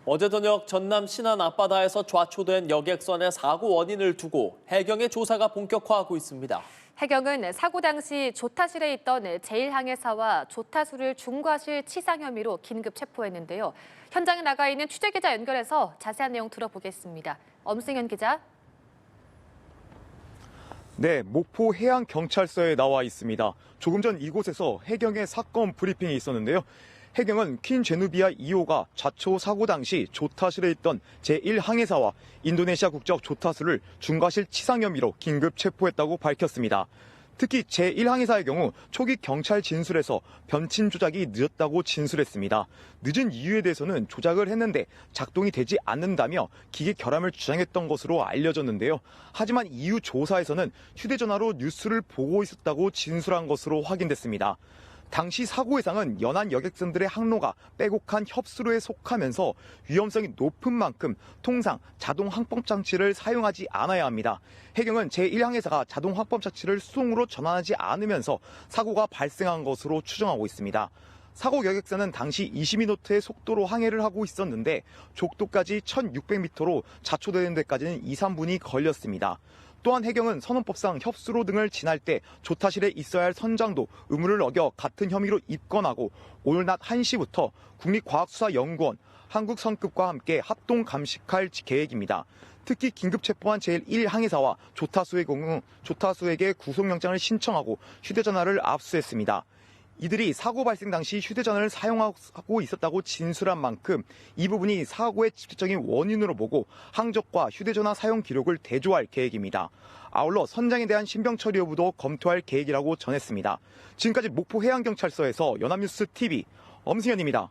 어제 저녁 전남 신안 앞바다에서 좌초된 여객선의 사고 원인을 두고 해경의 조사가 본격화하고 있습니다. 해경은 사고 당시 조타실에 있던 제1항해사와 조타수를 중과실 치상 혐의로 긴급 체포했는데요. 현장에 나가 있는 취재기자 연결해서 자세한 내용 들어보겠습니다. 엄승현 기자. 네, 목포 해양경찰서에 나와 있습니다. 조금 전 이곳에서 해경의 사건 브리핑이 있었는데요. 해경은 퀸 제누비아 2호가 좌초 사고 당시 조타실에 있던 제1항해사와 인도네시아 국적 조타수를 중과실 치상 혐의로 긴급 체포했다고 밝혔습니다. 특히 제1항해사의 경우 초기 경찰 진술에서 변침 조작이 늦었다고 진술했습니다. 늦은 이유에 대해서는 조작을 했는데 작동이 되지 않는다며 기계 결함을 주장했던 것으로 알려졌는데요. 하지만 이후 조사에서는 휴대전화로 뉴스를 보고 있었다고 진술한 것으로 확인됐습니다. 당시 사고 해상은 연안 여객선들의 항로가 빼곡한 협수로에 속하면서 위험성이 높은 만큼 통상 자동 항법 장치를 사용하지 않아야 합니다. 해경은 제1항해사가 자동 항법 장치를 수송으로 전환하지 않으면서 사고가 발생한 것으로 추정하고 있습니다. 사고 여객선은 당시 22노트의 속도로 항해를 하고 있었는데 족도까지 1600m로 좌초되는 데까지는 2, 3분이 걸렸습니다. 또한 해경은 선원법상 협수로 등을 지날 때 조타실에 있어야 할 선장도 의무를 어겨 같은 혐의로 입건하고 오늘 낮 1시부터 국립과학수사연구원, 한국선급과 함께 합동 감식할 계획입니다. 특히 긴급 체포한 제1항해사와 조타수의 경우 조타수에게 구속영장을 신청하고 휴대전화를 압수했습니다. 이들이 사고 발생 당시 휴대전화를 사용하고 있었다고 진술한 만큼 이 부분이 사고의 직접적인 원인으로 보고 항적과 휴대전화 사용 기록을 대조할 계획입니다. 아울러 선장에 대한 신병 처리 여부도 검토할 계획이라고 전했습니다. 지금까지 목포 해양경찰서에서 연합뉴스 TV 엄승현입니다.